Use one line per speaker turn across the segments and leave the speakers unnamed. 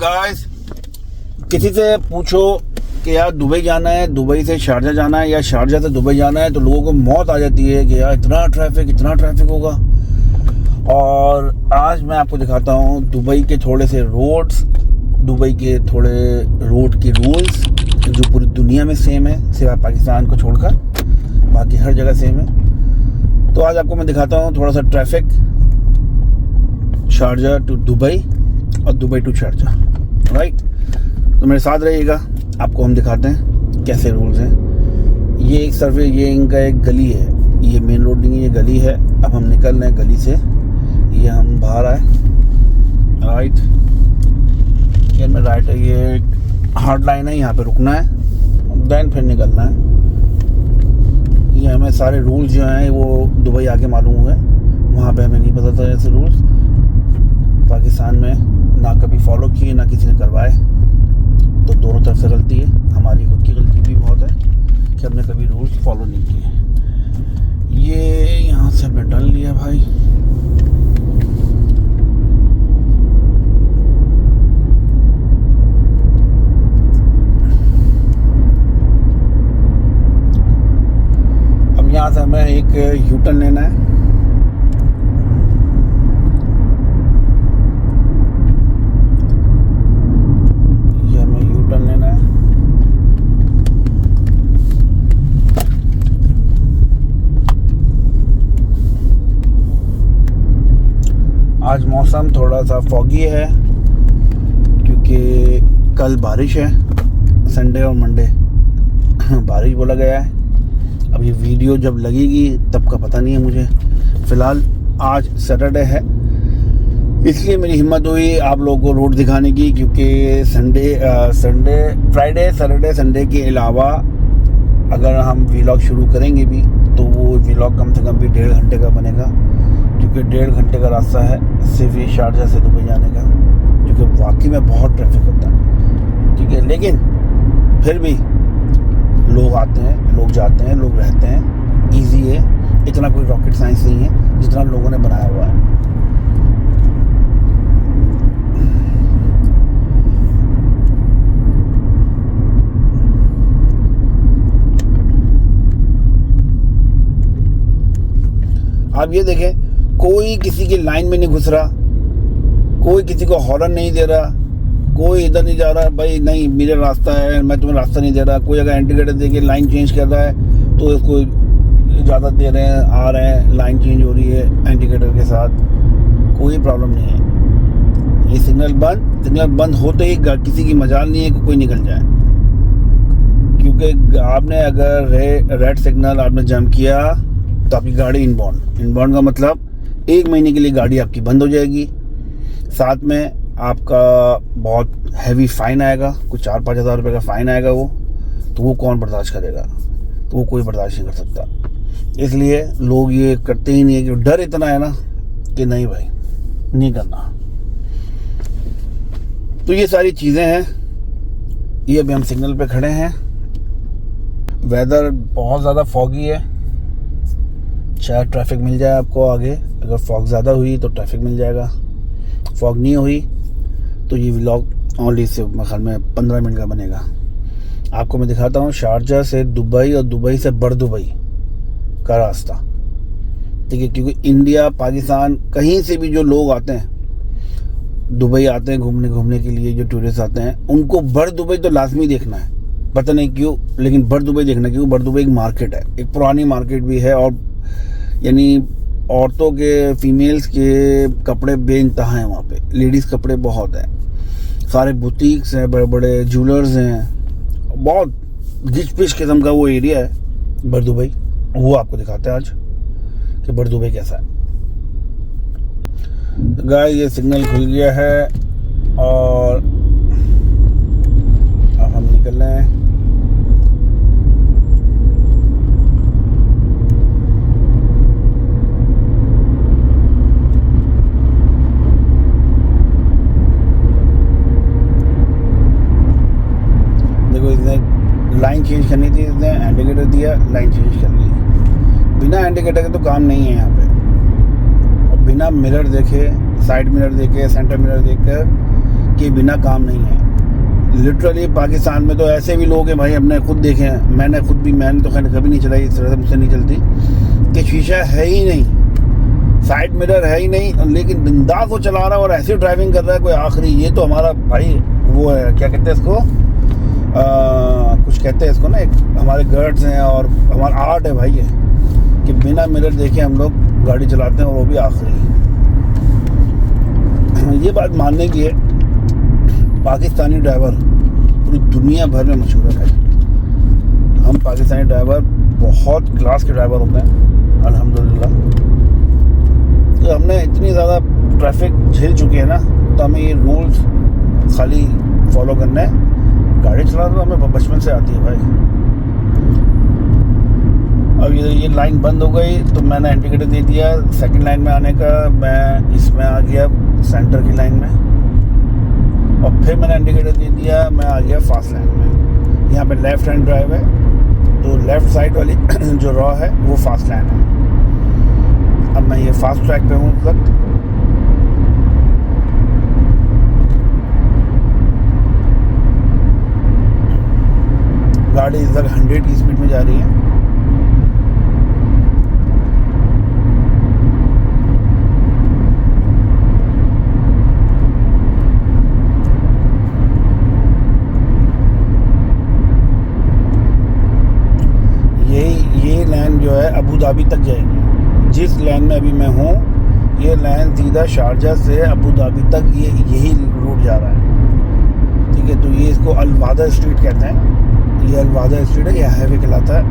Guys, किसी से पूछो कि यार दुबई जाना है, दुबई से शारजा जाना है या शारजा से दुबई जाना है, तो लोगों को मौत आ जाती है कि यार इतना ट्रैफिक होगा। और आज मैं आपको दिखाता हूँ दुबई के थोड़े से रोड्स, दुबई के थोड़े रोड के रूल्स जो पूरी दुनिया में सेम है, सिवाय पाकिस्तान को छोड़कर, बाकी हर जगह सेम है। तो आज आपको मैं दिखाता हूँ थोड़ा सा ट्रैफिक, शारजा टू दुबई और दुबई टू शारजा, राइट। तो मेरे साथ रहिएगा, आपको हम दिखाते हैं कैसे रूल्स हैं। ये एक सर्वे, ये इनका एक गली है, ये मेन रोड नहीं है, ये गली है। अब हम निकल रहे हैं गली से, ये हम बाहर आए, राइट। ये में राइट है, ये हार्ड लाइन है, यहाँ पे रुकना है, देन फिर निकलना है। ये हमें सारे रूल्स जो हैं वो दुबई आके मालूम हुए, वहाँ पे हमें नहीं पता था ऐसे रूल्स। पाकिस्तान में ना कभी फॉलो किए, ना किसी ने करवाए, तो दोनों तरफ से गलती है। हमारी खुद की गलती भी बहुत है कि हमने कभी रूल्स फॉलो नहीं किए। ये यहाँ से हमने डाल लिया भाई। अब यहाँ से हमें एक यू टर्न लेना है। आज मौसम थोड़ा सा फॉगी है क्योंकि कल बारिश है, संडे और मंडे बारिश बोला गया है। अब ये वीडियो जब लगेगी तब का पता नहीं है मुझे। फ़िलहाल आज सैटरडे है, इसलिए मेरी हिम्मत हुई आप लोगों को रोड दिखाने की, क्योंकि फ्राइडे सैटरडे संडे के अलावा अगर हम व्लॉग शुरू करेंगे भी तो वो व्लॉग कम से कम भी 1.5 घंटे का बनेगा, क्योंकि 1.5 घंटे का रास्ता है सिर्फ ये शारजा से दुबई जाने का, क्योंकि वाकई में बहुत ट्रैफिक होता है, ठीक है। लेकिन फिर भी लोग आते हैं, लोग जाते हैं, लोग रहते हैं, इजी है, इतना कोई रॉकेट साइंस नहीं है जितना लोगों ने बनाया हुआ है। आप ये देखें, कोई किसी की लाइन में नहीं घुस रहा, कोई किसी को हॉर्न नहीं दे रहा, कोई इधर नहीं जा रहा, भाई नहीं मेरा रास्ता है, मैं तुम्हें रास्ता नहीं दे रहा। कोई अगर इंडिकेटर दे के लाइन चेंज कर रहा है तो इसको इजाज़त दे रहे हैं, आ रहे हैं, लाइन चेंज हो रही है इंडिकेटर के साथ, कोई प्रॉब्लम नहीं है। ये सिग्नल बंद होते ही किसी की मजाल नहीं है कि कोई निकल जाए, क्योंकि आपने अगर रेड सिग्नल आपने जंप किया तो आपकी गाड़ी इनबाउंड का मतलब 1 महीने के लिए गाड़ी आपकी बंद हो जाएगी। साथ में आपका बहुत हैवी फाइन आएगा, कुछ 4-5 हज़ार रुपये का फाइन आएगा तो वो कौन बर्दाश्त करेगा? तो वो कोई बर्दाश्त नहीं कर सकता। इसलिए लोग ये करते ही नहीं है, कि डर इतना है ना कि नहीं भाई नहीं करना। तो ये सारी चीज़ें हैं। ये अभी हम सिग्नल पे खड़े हैं, वेदर बहुत ज़्यादा फॉगी है, शायद ट्रैफिक मिल जाए आपको आगे। अगर फॉग ज़्यादा हुई तो ट्रैफिक मिल जाएगा, फॉग नहीं हुई तो ये व्लॉग ओनली से मेरे ख्याल में 15 मिनट का बनेगा। आपको मैं दिखाता हूँ शारजा से दुबई और दुबई से बर दुबई का रास्ता, ठीक है। क्योंकि इंडिया पाकिस्तान कहीं से भी जो लोग आते हैं, दुबई आते हैं घूमने के लिए, जो टूरिस्ट आते हैं, उनको बर दुबई तो लाजमी देखना है। पता नहीं क्यों, लेकिन बर दुबई देखना, क्योंकि बर दुबई एक मार्केट है, एक पुरानी मार्केट भी है, और यानी औरतों के, फीमेल्स के कपड़े बेइंतहा हैं वहाँ पे, लेडीज़ कपड़े बहुत हैं, सारे बुटीक्स हैं, बड़े बड़े ज्वेलर्स हैं, बहुत गिच पिच किस्म का वो एरिया है बर दुबई। वो आपको दिखाते हैं आज कि बर दुबई कैसा है। गाइस, ये सिग्नल खुल गया है और अब हम निकल रहे हैं। लाइन चेंज करनी थी, इसने इंडिकेटर दिया, लाइन चेंज कर ली। बिना इंडिकेटर के तो काम नहीं है यहाँ पे, और बिना मिरर देखे, साइड मिरर देखे, सेंटर मिरर देखकर के बिना काम नहीं है। लिटरली पाकिस्तान में तो ऐसे भी लोग हैं भाई, हमने खुद देखे हैं, मैंने तो खैर कभी नहीं चलाई, इस तरह से मुझसे नहीं चलती, कि शीशा है ही नहीं, साइड मिरर है ही नहीं, लेकिन बिंदास वो चला रहा है और ऐसी ड्राइविंग कर रहा है कोई आखिरी। ये तो हमारा भाई वो है, क्या कहते हैं इसको, कुछ कहते हैं इसको ना, एक हमारे गर्ड्स हैं और हमारा आर्ट है भाई ये, कि बिना मिरर देखे हम लोग गाड़ी चलाते हैं और वो भी आखिरी। ये बात मानने की है, पाकिस्तानी ड्राइवर पूरी दुनिया भर में मशहूर है भाई। हम पाकिस्तानी ड्राइवर बहुत क्लास के ड्राइवर होते हैं अल्हम्दुलिल्लाह। तो हमने इतनी ज़्यादा ट्रैफिक झेल चुके हैं ना, तो हमें ये रूल्स खाली फॉलो करना है। गाड़ी चलाना तो हमें बचपन से आती है भाई। अब ये लाइन बंद हो गई तो मैंने इंडिकेटर दे दिया सेकंड लाइन में आने का, मैं इसमें आ गया सेंटर की लाइन में, और फिर मैंने इंडिकेटर दे दिया, मैं आ गया फास्ट लाइन में। यहाँ पे लेफ्ट हैंड ड्राइव है, तो लेफ़्ट साइड वाली जो रॉ है वो फास्ट लाइन है। अब मैं ये फास्ट ट्रैक पे हूँ इस वक्त। गाड़ी इस वक्त 100 की स्पीड में जा रही है। ये लाइन जो है अबू धाबी तक जाएगी। जिस लाइन में अभी मैं हूँ, ये लाइन सीधा शारजा से अबू धाबी तक यही रूट जा रहा है, ठीक है। तो ये इसको अलवादा स्ट्रीट कहते हैं, ये अलवादा स्ट्रीट है, ये हाईवे कहलाता है।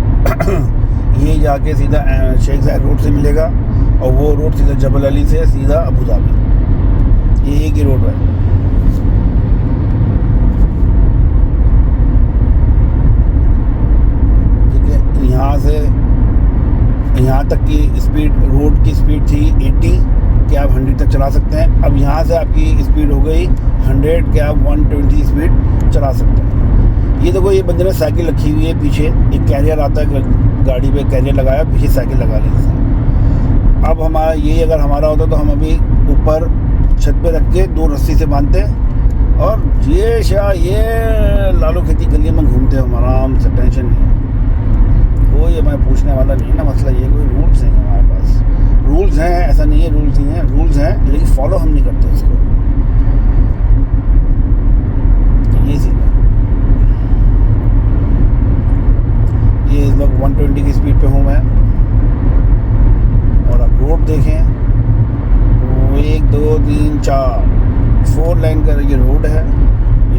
ये जाके सीधा शेख ज़ायद रोड से मिलेगा, और वो रोड सीधा जबल अली से सीधा अबू धाबी, ये एक ही रोड है। यहाँ से यहाँ तक की स्पीड, रोड की स्पीड थी 80 कि आप 100 तक चला सकते हैं। अब यहाँ से आपकी स्पीड हो गई 100 कि आप 120 स्पीड चला सकते हैं। ये देखो, ये बंदे ने साइकिल रखी हुई है पीछे, एक कैरियर आता है, गाड़ी पे कैरियर लगाया, पीछे साइकिल लगा ली। अब हमारा ये अगर हमारा होता तो हम अभी ऊपर छत पे रख के 2 रस्सी से बांधते और ये लालू खेती गलियों में घूमते हम आराम से, टेंशन नहीं। कोई मैं पूछने वाला नहीं ना मसला, ये कोई रूल्स हैं हमारे पास, रूल्स हैं, ऐसा नहीं है रूल्स नहीं है, रूल्स हैं लेकिन फॉलो हम नहीं करते इसको। ये सीधा ये इस वक्त 120 की स्पीड पे हूँ मैं, और अब रोड देखें, 1 2 3 4 लाइन का ये रोड है,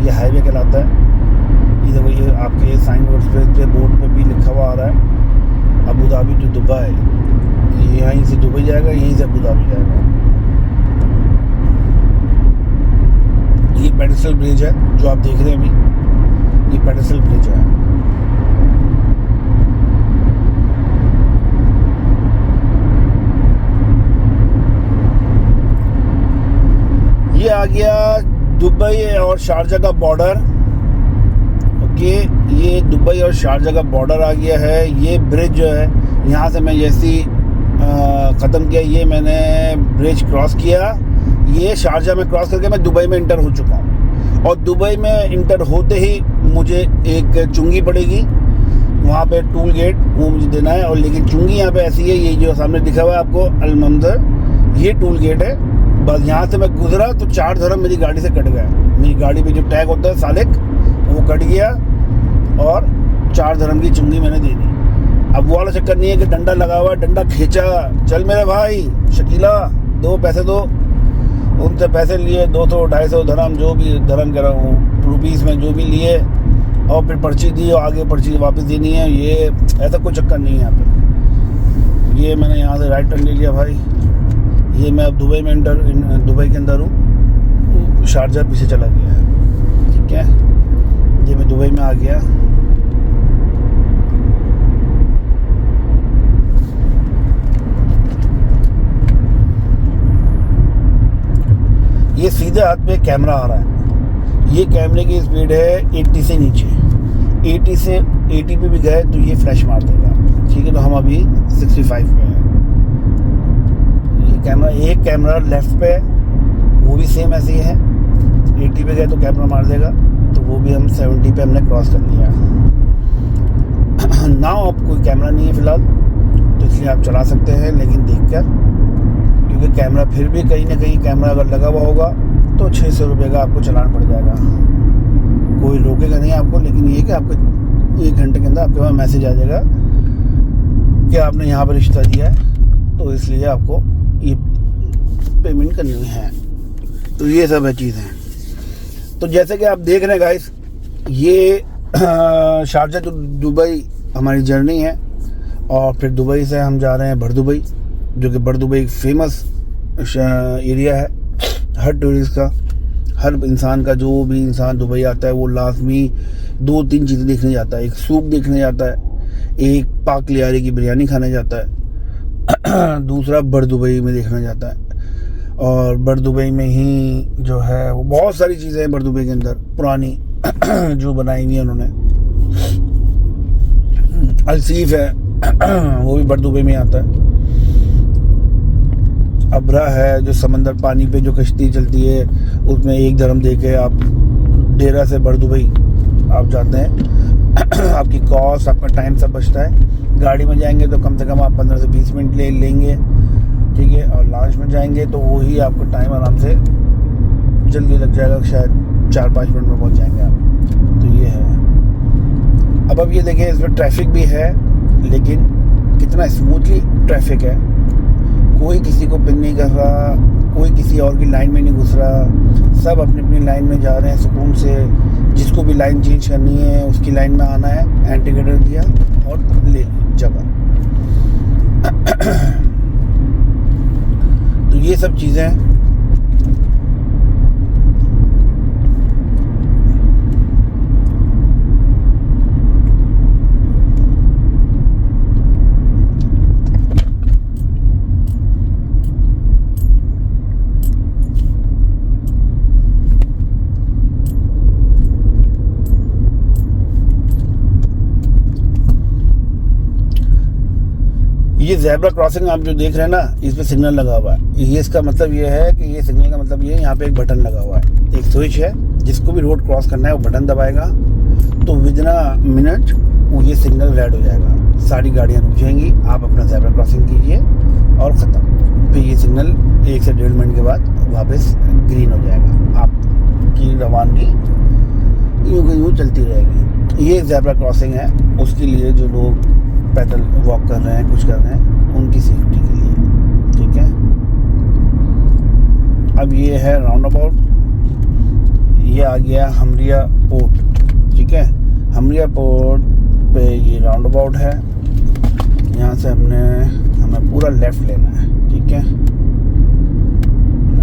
ये हाईवे कहलाता है। ये देखो, ये आपके साइन बोर्ड पे बोर्ड पे भी लिखा हुआ आ रहा है अबू धाबी टू दुबई। ये यहीं से दुबई जाएगा, यहीं से अबू धाबी जाएगा। ये पेडस्टल ब्रिज है जो आप देख रहे हैं अभी, ये पेडस्टल ब्रिज है। ये आ गया दुबई और शारजा का बॉर्डर। ये दुबई और शारजा का बॉर्डर आ गया है। ये ब्रिज जो है, यहाँ से मैं जैसी ख़त्म किया, ये मैंने ब्रिज क्रॉस किया, ये शारजा में क्रॉस करके मैं दुबई में इंटर हो चुका हूँ। और दुबई में इंटर होते ही मुझे एक चुंगी पड़ेगी, वहाँ पे टूल गेट वो मुझे देना है। और लेकिन चुंगी यहाँ पे ऐसी है, ये जो सामने दिखा हुआ है आपको अल-मंज़र, ये टूल गेट है। बस यहाँ से मैं गुजरा तो 4 धर्म मेरी गाड़ी से कट गया। मेरी गाड़ी पे जो टैग होता है सालिक, वो कट गया और 4 धर्म की चुंगी मैंने दे दी। अब वो वाला चक्कर नहीं है कि डंडा लगा हुआ, डंडा खींचा, चल मेरे भाई शकीला 2 पैसे दो, उनसे पैसे लिए 200 250 धर्म, जो भी धर्म कह रहा हूँ रुपीज़ में जो भी लिए, और फिर पर्ची दी और आगे पर्ची वापस देनी है। ये ऐसा कोई चक्कर नहीं है यहाँ पे। ये मैंने यहाँ से राइट टर्न ले लिया भाई। ये मैं अब दुबई में दुबई के अंदर हूँ, शारजा पीछे चला गया है, ठीक है। ये मैं दुबई में आ गया। ये सीधे हाथ पे कैमरा आ रहा है। ये कैमरे की स्पीड है 80 से नीचे, 80 से 80 पे भी गए तो ये फ्लैश मार देगा, ठीक है। तो हम अभी 65 पे हैं। ये कैमरा, एक कैमरा लेफ्ट पे वो भी सेम ऐसे ही है 80 पे गए तो कैमरा मार देगा, तो वो भी हम 70 पे हमने क्रॉस कर लिया। नाउ अब कोई कैमरा नहीं है फ़िलहाल, तो इसलिए आप चला सकते हैं, लेकिन देखकर, क्योंकि कैमरा फिर भी कहीं ना कहीं कैमरा अगर लगा हुआ होगा तो 600 रुपये का आपको चलान पड़ जाएगा। कोई रोकेगा नहीं आपको, लेकिन ये कि आपको 1 घंटे के अंदर आपके पास मैसेज आ जाएगा कि आपने यहाँ पर रिश्ता दिया है, तो इसलिए आपको ये पेमेंट करनी है। तो ये सब है चीज़ें। तो जैसे कि आप देख रहे हैं गाइस, ये शारजा टू दुबई हमारी जर्नी है, और फिर दुबई से हम जा रहे हैं भरदुबई, जो कि भरदुबई एक फेमस एरिया है हर टूरिस्ट का। हर इंसान का, जो भी इंसान दुबई आता है वो लाजमी 2-3 चीज़ें देखने जाता है। एक सूप देखने जाता है, एक पाक लियारी की बिरयानी खाने जाता है, दूसरा भरदुबई में देखने जाता है। और भरदुबई में ही जो है वो बहुत सारी चीज़ें हैं भरदुबई के अंदर पुरानी जो बनाई हुई है उन्होंने। अलसीफ है वो भी भरदुबई में आता है। अबरा है जो समंदर पानी पे जो कश्ती चलती है, उसमें 1 dirham दे के आप डेरा से भरदुबई आप जाते हैं। आपकी कॉस्ट, आपका टाइम सब बचता है। गाड़ी में जाएंगे तो कम से कम आप 15 से 20 मिनट लेंगे, ठीक है। और लॉन्च में जाएंगे तो वही आपको टाइम आराम से जल्दी लग जाएगा, शायद 4-5 मिनट में पहुंच जाएंगे आप। तो ये है। अब ये देखें, इसमें ट्रैफिक भी है, लेकिन कितना स्मूथली ट्रैफिक है। कोई किसी को पिन नहीं कर रहा, कोई किसी और की लाइन में नहीं घुस रहा, सब अपनी अपनी लाइन में जा रहे हैं सुकून से। जिसको भी लाइन चेंज करनी है उसकी लाइन में आना है, इंडिकेटर दिया और ले ली जगह। तो ये सब चीज़ें ये ज़ेब्रा क्रॉसिंग आप जो देख रहे हैं ना, इस पे सिग्नल लगा हुआ है। ये इसका मतलब ये है कि ये सिग्नल का मतलब ये, यहाँ पे एक बटन लगा हुआ है, एक स्विच है। जिसको भी रोड क्रॉस करना है वो बटन दबाएगा तो विदिन अ मिनट वो ये सिग्नल रेड हो जाएगा, सारी गाड़ियाँ रुक जाएंगी, आप अपना ज़ेब्रा क्रॉसिंग कीजिए और ख़त्म। फिर ये सिग्नल 1 से 1.5 मिनट के बाद वापस ग्रीन हो जाएगा, आपकी रवानगी यूँ की यूँ चलती रहेगी। ये ज़ेब्रा क्रॉसिंग है उसके लिए जो लोग पैदल वॉक कर रहे हैं, कुछ कर रहे हैं, उनकी सेफ्टी के लिए, ठीक है। अब ये है राउंड अबाउट, ये आ गया हमरिया पोर्ट, ठीक है। हमरिया पोर्ट पे ये राउंड अबाउट है, यहाँ से हमें पूरा लेफ़्ट लेना है, ठीक है।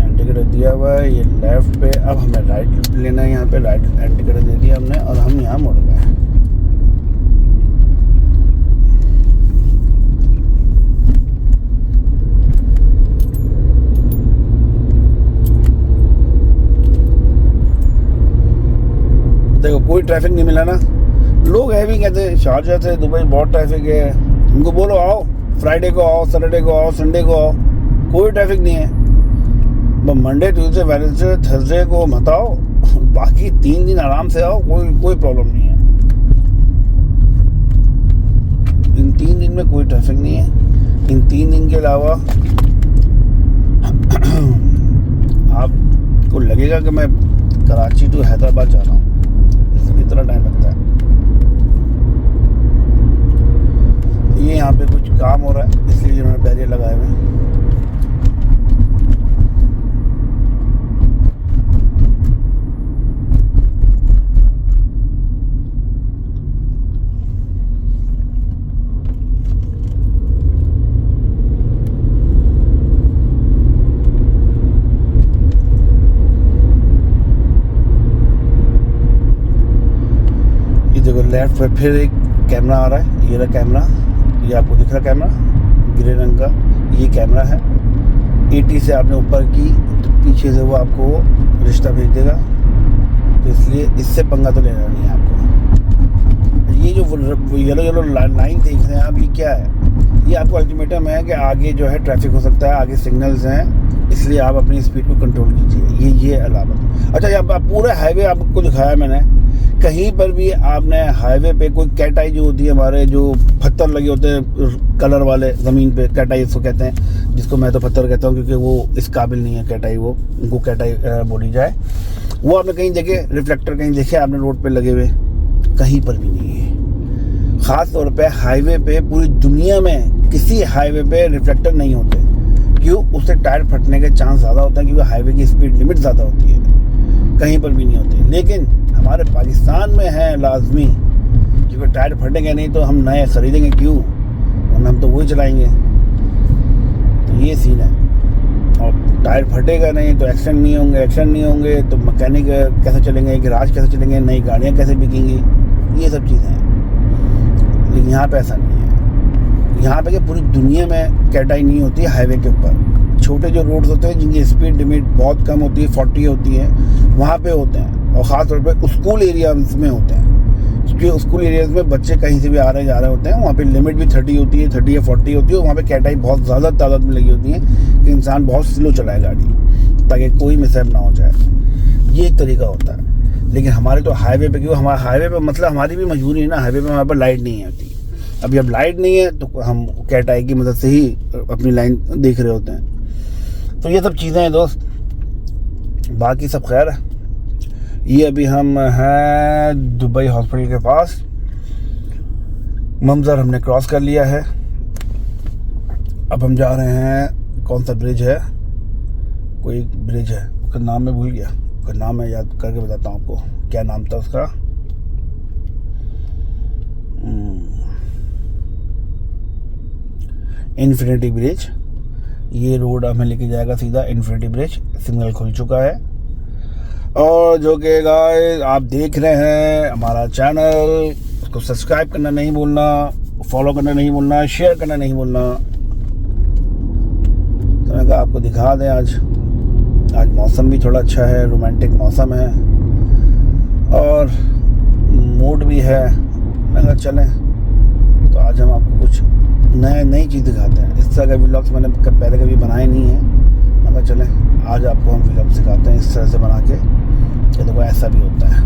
इंडिकेटर दिया हुआ है, ये लेफ़्ट पे। अब हमें राइट लेना है, यहाँ पे राइट इंडिकेटर दे दिया हमने और हम यहाँ मुड़ गए। देखो कोई ट्रैफिक नहीं मिला ना। लोग है भी कहते हैं शारजा से दुबई बहुत ट्रैफिक है, उनको बोलो आओ, फ्राइडे को आओ, सैटरडे को आओ, संडे को आओ, कोई ट्रैफिक नहीं है। बस मंडे, ट्यूसडे, वेडनेसडे, थर्सडे को मत आओ, बाकी 3 दिन आराम से आओ, कोई प्रॉब्लम नहीं है। इन 3 दिन में कोई ट्रैफिक नहीं है। इन 3 दिन के अलावा आपको लगेगा कि मैं कराची टू हैदराबाद जा रहा हूँ, इतना टाइम लगता है। ये यहाँ पे कुछ काम हो रहा है इसलिए इन्होंने बैरियर लगाए हुए हैं। लेफ्ट पे फिर एक कैमरा आ रहा है, ये रहा कैमरा, ये आपको दिख रहा कैमरा ग्रे रंग का, ये कैमरा है। 80 से आपने ऊपर की तो पीछे से वो आपको रिश्ता भेज देगा, तो इसलिए इससे पंगा तो लेना नहीं है आपको। ये जो येलो लाइन देख रहे हैं आप, ये क्या है? ये आपको अल्टीमेटम है कि आगे जो है ट्रैफिक हो सकता है, आगे सिग्नल्स हैं, इसलिए आप अपनी स्पीड को कंट्रोल कीजिए। ये अलामत। अच्छा, यहाँ पूरे हाईवे आपको दिखाया मैंने, कहीं पर भी आपने हाईवे पे कोई कैटाई जो होती है, हमारे जो पत्थर लगे होते हैं कलर वाले ज़मीन पे, कैटाई इसको कहते हैं, जिसको मैं तो पत्थर कहता हूँ क्योंकि वो इस काबिल नहीं है कैटाई, वो उनको कैटाई बोली जाए, वो आपने कहीं देखे? रिफ्लेक्टर कहीं देखे आपने रोड पे लगे हुए? कहीं पर भी नहीं है। ख़ास तौर पे हाईवे पे, पूरी दुनिया में किसी हाईवे पे रिफ्लेक्टर नहीं होते। क्यों? उससे टायर फटने के चांस ज़्यादा होते हैं, क्योंकि हाईवे की स्पीड लिमिट ज़्यादा होती है। कहीं पर भी नहीं होती, लेकिन हमारे पाकिस्तान में है लाजमी, क्योंकि टायर फटेंगे नहीं तो हम नए ख़रीदेंगे क्यों, वरना हम तो वही चलाएंगे। तो ये सीन है। और टायर फटेगा नहीं तो एक्सीडेंट नहीं होंगे तो मैकेनिक कैसे चलेंगे, गैराज कैसे चलेंगे, नई गाड़ियाँ कैसे बिकेंगी, ये सब चीज़ें हैं। लेकिन यहाँ पे ऐसा नहीं है। यहाँ पे कि पूरी दुनिया में कैटाई नहीं होती है हाईवे के ऊपर। छोटे जो रोड्स होते हैं जिनकी स्पीड लिमिट बहुत कम होती है, 40 होती है, वहाँ पे होते हैं। और ख़ास तौर पे स्कूल एरियाज में होते हैं, क्योंकि स्कूल एरियाज में बच्चे कहीं से भी आ रहे जा रहे होते हैं, वहाँ पे लिमिट भी 30 होती है, 30 या 40 होती है। वहाँ पे कैटाई बहुत ज़्यादा तादाद में लगी होती है कि इंसान बहुत स्लो चलाए गाड़ी, ताकि कोई मिसहैप ना हो जाए। ये एक तरीका होता है। लेकिन हमारे तो हाईवे पे, क्यों हमारे हाईवे पे मतलब हमारी भी मजबूरी है ना, हाईवे पे हमारे पर लाइट नहीं होती। अभी अब लाइट नहीं है तो हम कैटाई की मदद से ही अपनी लाइन देख रहे होते हैं। तो ये सब चीज़ें हैं दोस्त, बाकी सब खैर है। ये अभी हम हैं दुबई हॉस्पिटल के पास, मंजर हमने क्रॉस कर लिया है। अब हम जा रहे हैं, कौन सा ब्रिज है, कोई ब्रिज है, उसका नाम मैं भूल गया, उसका नाम मैं याद करके बताता हूँ आपको, क्या नाम था उसका। Infinity bridge. ये रोड हमें लेके जाएगा सीधा इन्फिनिटी ब्रिज। सिग्नल खुल चुका है। और जो कि गाइस आप देख रहे हैं हमारा चैनल, उसको सब्सक्राइब करना नहीं भूलना, फॉलो करना नहीं भूलना, शेयर करना नहीं भूलना। तो मैं कहा आपको दिखा दें, आज मौसम भी थोड़ा अच्छा है, रोमांटिक मौसम है और मूड भी है। मैं कहा चलें, तो आज हम आपको कुछ नई चीज़ दिखाते हैं। इस तरह के व्लॉग्स मैंने पहले कभी बनाए नहीं हैं। मैं कहा चलें आज आपको हम व्लॉग सिखाते हैं इस तरह से बना के, कि देखो ऐसा भी होता है।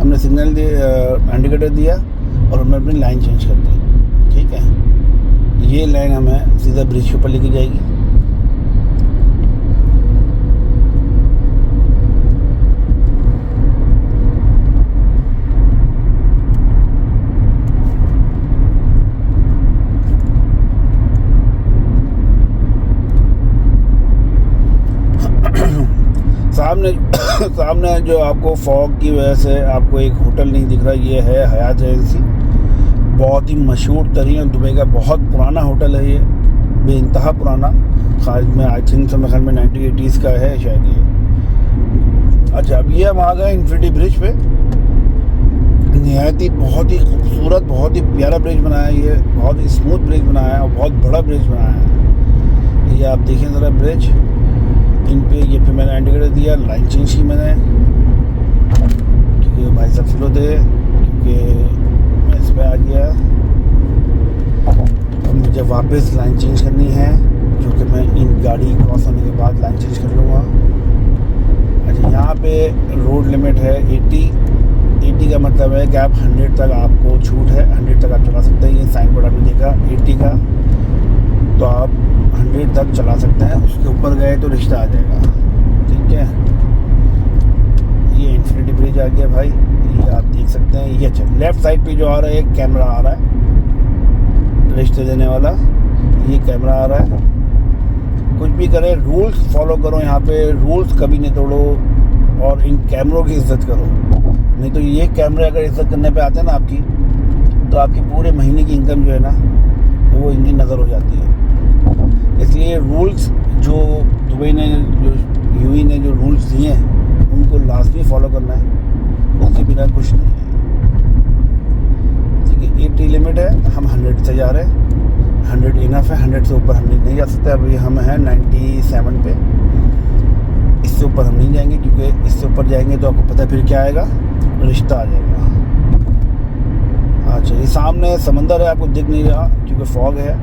हमने सिग्नल इंडिकेटर दिया और हमने अपनी लाइन चेंज कर दी। ठीक है, ये लाइन हमें सीधा ब्रिज के ऊपर लेके जाएगी। सामने जो आपको फॉग की वजह से आपको एक होटल नहीं दिख रहा, ये है हयात एजेंसी। बहुत ही मशहूर तरीन दुबई का बहुत पुराना होटल है ये, बेइंतहा पुराना। खास में आई थिंक तो मेरे ख्याल में 1980s का है शायद ये। अच्छा, अब ये हम आ गए इन्फिनिटी ब्रिज पे। निहायत ही बहुत ही खूबसूरत, बहुत ही प्यारा ब्रिज बनाया है ये, बहुत ही स्मूथ ब्रिज बनाया है और बहुत बड़ा ब्रिज बनाया है। ये आप देखिए ज़रा ब्रिज, इन पे ये पे मैंने इंडिकेटर दिया, लाइन चेंज की मैंने, क्योंकि भाई साहब स्लो थे, क्योंकि मैं इस पर आ गया। अब मुझे वापस लाइन चेंज करनी है, क्योंकि मैं इन गाड़ी क्रॉस होने के बाद लाइन चेंज कर लूँगा। अच्छा, यहाँ पे रोड लिमिट है 80 का मतलब है कि आप 100 तक आपको छूट है, 100 तक आप चला सकते हैं। ये साइन बोर्ड आपने देखा 80 का, तो आप 100 तक चला सकते हैं। उसके ऊपर गए तो रिश्ता आ जाएगा। ठीक है, ये इन्फिनिटी ब्रिज आ गया भाई, ये आप देख सकते हैं। ये अच्छा लेफ्ट साइड पे जो आ रहा है एक कैमरा आ रहा है रिश्ते देने वाला, ये कैमरा आ रहा है। कुछ भी करें, रूल्स फॉलो करो, यहाँ पे रूल्स कभी नहीं तोड़ो और इन कैमरों की इज्जत करो। नहीं तो ये कैमरे अगर इज्जत करने पे आते हैं ना आपकी, तो आपकी पूरे महीने की इनकम जो है ना वो इनकी नज़र हो जाती है। इसलिए रूल्स जो दुबई ने, जो यूएई ने जो रूल्स दिए हैं उनको लाजमी फॉलो करना है, उसके बिना कुछ नहीं है। ठीक है, 80 लिमिट है, हम 100 से जा रहे हैं, 100 इनफ है, 100 से ऊपर हम नहीं जा सकते। अभी हम हैं 97 पे, इससे ऊपर हम नहीं जाएंगे, क्योंकि इससे ऊपर जाएंगे तो आपको पता है फिर क्या आएगा, रिश्ता आ जाएगा। अच्छा, ये सामने समंदर है, आपको दिख नहीं रहा क्योंकि फॉग है।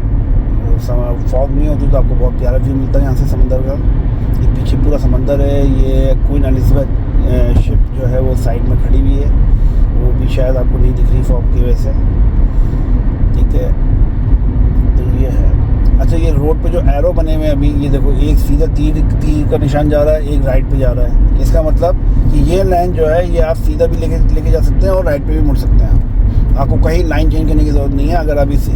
फॉग नहीं होती तो आपको बहुत प्यारा व्यू मिलता है यहाँ से समंदर का। ये पीछे पूरा समंदर है। ये क्वीन एलिजाबेथ शिप जो है वो साइड में खड़ी हुई है, वो भी शायद आपको नहीं दिख रही फॉग की वजह से। ठीक है, तो ये है। अच्छा, ये रोड पे जो एरो बने हुए हैं अभी, ये देखो, एक सीधा तीर का निशान जा रहा है, एक राइट पे जा रहा है। इसका मतलब कि ये लाइन जो है ये आप सीधा भी लेके जा सकते हैं और राइट पे भी मुड़ सकते हैं। आपको कहीं लाइन चेंज करने की ज़रूरत नहीं है। अगर आप इस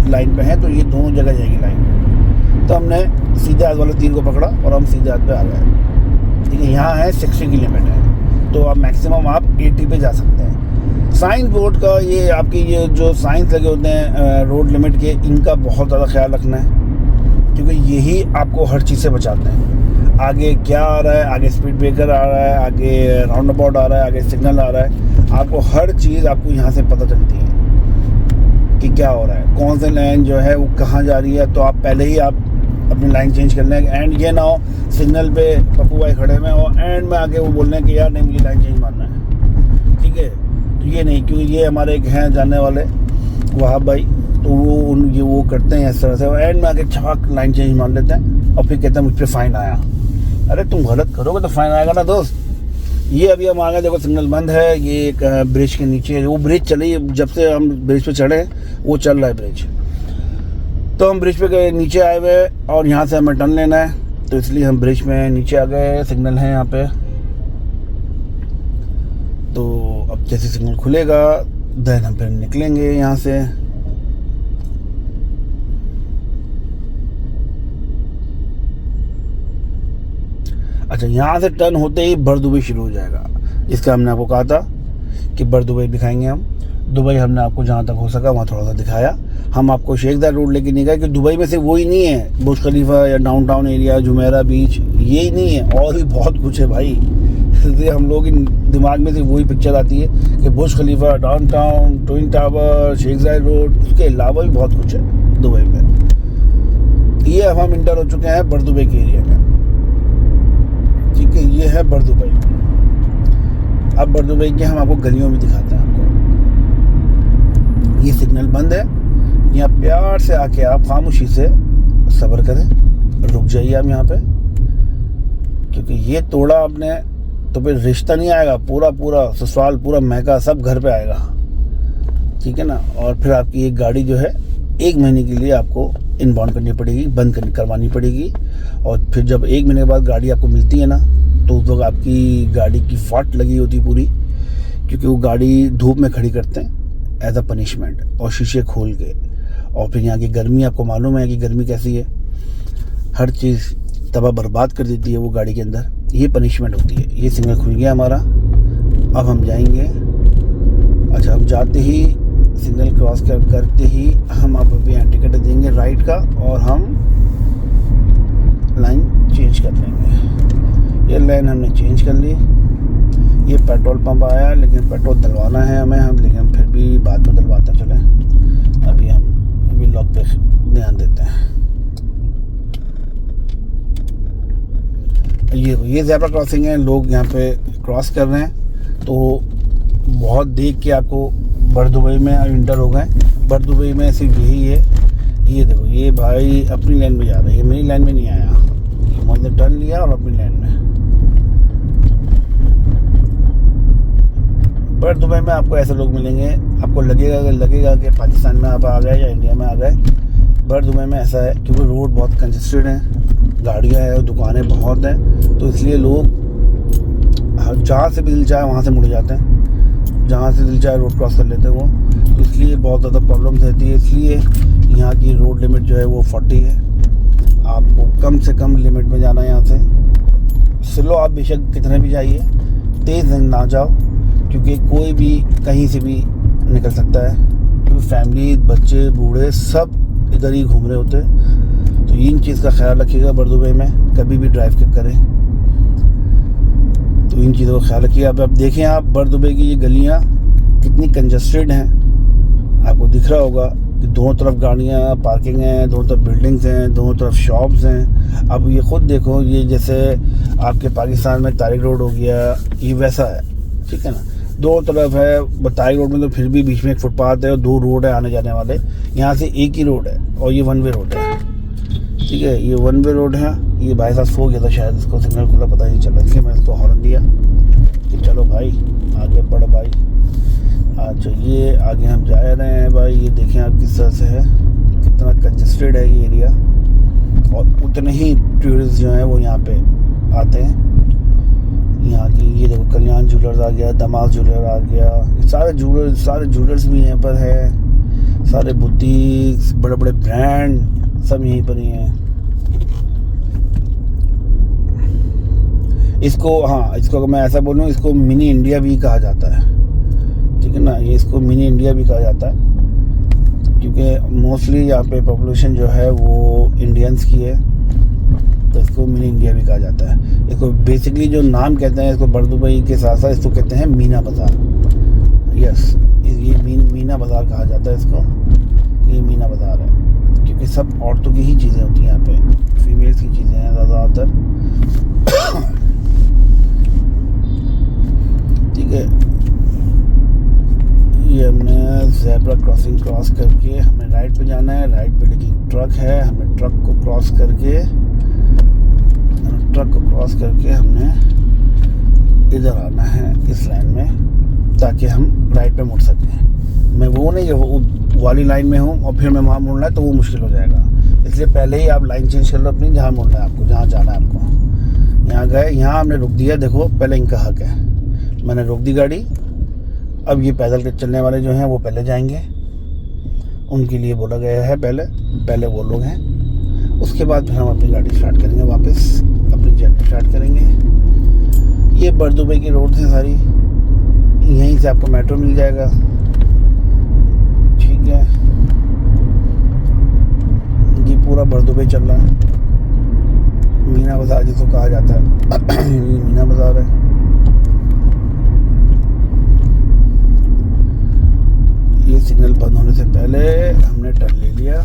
लाइन पे हैं तो ये दोनों जगह जाएगी लाइन। तो हमने सीधे हाथ वाले तीर को पकड़ा और हम सीधे हाथ पे आ गए। ठीक है, यहाँ है 60 की लिमिट है, तो आप मैक्सिमम आप 80 पे जा सकते हैं। साइन बोर्ड का ये आपके ये जो साइंस लगे होते हैं रोड लिमिट के, इनका बहुत ज़्यादा ख्याल रखना है, क्योंकि यही आपको हर चीज़ से बचाते हैं। आगे क्या आ रहा है, आगे स्पीड ब्रेकर आ रहा है, आगे राउंड अबाउट आ रहा है, आगे सिग्नल आ रहा है, आपको हर चीज़ आपको यहाँ से पता चलती है कि क्या हो रहा है, कौन सी लाइन जो है वो कहाँ जा रही है। तो आप पहले ही आप अपनी लाइन चेंज कर लें। एंड ये ना हो सिग्नल पे पप्पू भाई खड़े में और एंड में आके वो बोल रहे हैं कि यार नहीं मुझे लाइन चेंज मारना है। ठीक है, तो ये नहीं, क्योंकि ये हमारे एक हैं जानने वाले वहाब भाई, तो वो करते हैं इस तरह से, एंड में आके छपाक लाइन चेंज मार लेते हैं और फिर कहते हैं मुझ पर फ़ाइन आया। अरे तुम गलत करोगे तो फ़ाइन आएगा ना दोस्त। ये अभी हम आ गए, देखो सिग्नल बंद है। ये एक ब्रिज के नीचे, वो ब्रिज चली, जब से हम ब्रिज पे चढ़े वो चल रहा है ब्रिज। तो हम ब्रिज पे गए, नीचे आए हुए और यहाँ से हमें टर्न लेना है, तो इसलिए हम ब्रिज में नीचे आ गए। सिग्नल है यहाँ पे, तो अब जैसे सिग्नल खुलेगा देन हम फिर निकलेंगे यहाँ से। अच्छा, यहाँ से टर्न होते ही बरदुबई शुरू हो जाएगा, जिसका हमने आपको कहा था कि बरदुबई दिखाएंगे हम। दुबई हमने आपको जहाँ तक हो सका वहाँ थोड़ा सा दिखाया। हम आपको शेखदार रोड लेके नहीं गए कि दुबई में से वो ही नहीं है, बुर्ज खलीफा या डाउनटाउन एरिया, जुमेरा बीच, ये ही नहीं है, और भी बहुत कुछ है भाई। इसलिए हम लोग दिमाग में से वही पिक्चर आती है कि बुर्ज खलीफा, डाउनटाउन, ट्विन टावर, शेखदार रोड, उसके अलावा भी बहुत कुछ है दुबई में। ये अब हम इंटर हो चुके हैं बरदुबई के एरिया में। ठीक है, ये है बरदुबई। अब बरदुबई के हम आपको गलियों में दिखाते हैं। आपको ये सिग्नल बंद है, यहाँ प्यार से आके आप खामोशी से सब्र करें, रुक जाइए आप यहाँ पे, क्योंकि ये तोड़ा आपने तो फिर रिश्ता नहीं आएगा, पूरा ससुराल, पूरा महका सब घर पे आएगा। ठीक है ना। और फिर आपकी एक गाड़ी जो है 1 महीने के लिए आपको इनबाउंड करनी पड़ेगी, बंद करवानी पड़ेगी। और फिर जब 1 महीने के बाद गाड़ी आपको मिलती है ना, तो उस वक्त आपकी गाड़ी की फाट लगी होती पूरी, क्योंकि वो गाड़ी धूप में खड़ी करते हैं एज अ पनिशमेंट, और शीशे खोल के। और फिर यहाँ की गर्मी, आपको मालूम है कि गर्मी कैसी है, हर चीज़ तबाह बर्बाद कर देती है वो गाड़ी के अंदर। ये पनिशमेंट होती है। ये सिग्नल खुल गया हमारा, अब हम जाएंगे। अच्छा, अब जाते ही सिग्नल क्रॉस करते ही हम अब अभी यहाँ टिकट देंगे राइट का, और हम लाइन चेंज कर लेंगे। ये लाइन हमने चेंज कर ली। ये पेट्रोल पंप आया, लेकिन पेट्रोल डलवाना है हमें, हम लेकिन फिर भी बाद में डलवाते चले। अभी हम व्लॉग पे ध्यान देते हैं। ये ज़ेब्रा क्रॉसिंग है, लोग यहाँ पे क्रॉस कर रहे हैं, तो बहुत देख के आपको बरदुबई में इंटर हो गए। बरदुबई में सिर्फ यही है। ये देखो, ये भाई अपनी लाइन में जा रहा है, ये मेरी लाइन में नहीं आया, ये मतलब टर्न लिया और अपनी लाइन में। बरदुबई में आपको ऐसे लोग मिलेंगे, आपको लगेगा कि पाकिस्तान में आप आ गए या इंडिया में आ गए। बरदुबई में ऐसा है क्योंकि रोड बहुत कंजेस्टेड है, गाड़ियाँ हैं, दुकानें बहुत हैं, तो इसलिए लोग जहाँ से भी दिल चाहे वहाँ से मुड़ जाते हैं, जहाँ से दिल चाहे रोड क्रॉस कर लेते हैं वो। इसलिए बहुत ज़्यादा प्रॉब्लम्स रहती है। इसलिए यहाँ की रोड लिमिट जो है वो 40 है। आपको कम से कम लिमिट में जाना है। यहाँ से स्लो आप बेशक कितने भी जाइए, तेज़ ना जाओ, क्योंकि कोई भी कहीं से भी निकल सकता है, क्योंकि फैमिली, बच्चे, बूढ़े सब इधर ही घूम रहे होते हैं। तो इन चीज़ का ख्याल रखिएगा बरदुबई में कभी भी ड्राइव करें, तो इन चीज़ों का ख्याल रखिए। अब देखें आप बरदुबई की ये गलियाँ कितनी कंजस्टेड हैं। आपको दिख रहा होगा कि दोनों तरफ गाड़ियाँ पार्किंग हैं, दोनों तरफ बिल्डिंग्स हैं, दोनों तरफ शॉप्स हैं। अब ये ख़ुद देखो, ये जैसे आपके पाकिस्तान में तारिक रोड हो गया, ये वैसा है। ठीक है ना। दो तरफ है। बताई रोड में तो फिर भी बीच में एक फुटपाथ है और 2 रोड है आने जाने वाले। यहाँ से एक ही रोड है और ये 1 वे रोड है, ठीक है। ये 1 वे रोड है। ये भाई साहब सो गया था शायद, इसको सिग्नल खुला पता नहीं चला, इसलिए मैंने इसको हॉर्न दिया कि चलो भाई आगे बढ़ भाई। अच्छा ये आगे हम जा रहे हैं भाई। ये देखें आप किस तरह से है, कितना कंजेस्टेड है ये एरिया, और उतने ही टूरिस्ट जो हैं वो यहाँ पे आते हैं। यहाँ की ये देखो कल्याण ज्वेलर्स आ गया, दमाल ज्वेलर आ गया, सारे ज्वेलर्स भी यहाँ पर है, सारे बुटीक्स, बड़े बड़े ब्रांड सब यहीं पर ही हैं। इसको मैं ऐसा बोलूँ, इसको मिनी इंडिया भी कहा जाता है, ठीक है ना। ये इसको मिनी इंडिया भी कहा जाता है क्योंकि मोस्टली यहाँ पे पॉपुलेशन जो है वो इंडियंस की है, तो इसको मिनी इंडिया भी कहा जाता है। इसको बेसिकली जो नाम कहते हैं, इसको बरदुबई के साथ साथ इसको कहते हैं मीना बाज़ार। यस, ये मीना बाज़ार कहा जाता है इसको, ये मीना बाज़ार है क्योंकि सब औरतों की ही चीज़ें होती हैं यहाँ पे, फीमेल्स की चीज़ें हैं ज़्यादातर, ठीक है। ये हमने ज़ेब्रा क्रॉसिंग क्रॉस करके हमें राइट पे जाना है। राइट पे लेकिन ट्रक है, हमें ट्रक को क्रॉस करके हमने इधर आना है इस लाइन में, ताकि हम राइट पे मुड़ सकें। मैं वो नहीं, वो वाली लाइन में हूँ और फिर मैं वहाँ मुड़ना है तो वो मुश्किल हो जाएगा, इसलिए पहले ही आप लाइन चेंज कर लो अपनी, जहाँ मुड़ना है आपको, जहाँ जाना है आपको। यहाँ गए, यहाँ हमने रुक दिया, देखो पहले इनका हक है, मैंने रोक दी गाड़ी। अब ये पैदल के चलने वाले जो हैं वो पहले जाएंगे, उनके लिए बोला गया है पहले वो लोग हैं। उसके बाद फिर हम अपनी गाड़ी स्टार्ट करेंगे, वापस अपनी जर्नी स्टार्ट करेंगे। ये बरदुबई की रोड है सारी, यहीं से आपको मेट्रो मिल जाएगा, ठीक है। ये पूरा बरदुबई चल रहा है, मीना बाज़ार जिसको कहा जाता है, ये मीना बाज़ार है। ये सिग्नल बंद होने से पहले हमने टर्न ले लिया,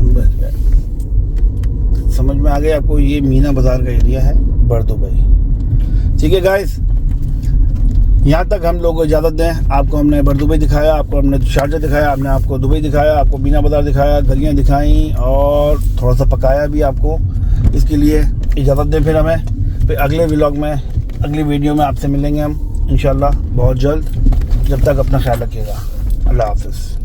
बच गया। समझ में आ गया आपको, ये मीना बाज़ार का एरिया है बरदुबई, ठीक है गाइस। यहाँ तक हम लोग को इजाज़त दें। आपको हमने बरदुबई दिखाया, आपको हमने शारजा दिखाया, हमने आपको दुबई दिखाया, आपको मीना बाज़ार दिखाया, गलियाँ दिखाई और थोड़ा सा पकाया भी आपको। इसके लिए इजाज़त दें, फिर हमें फिर अगले व्लॉग में, अगली वीडियो में आपसे मिलेंगे हम इंशाल्लाह बहुत जल्द। जब तक अपना ख्याल रखिएगा, अल्लाह हाफ़िज़।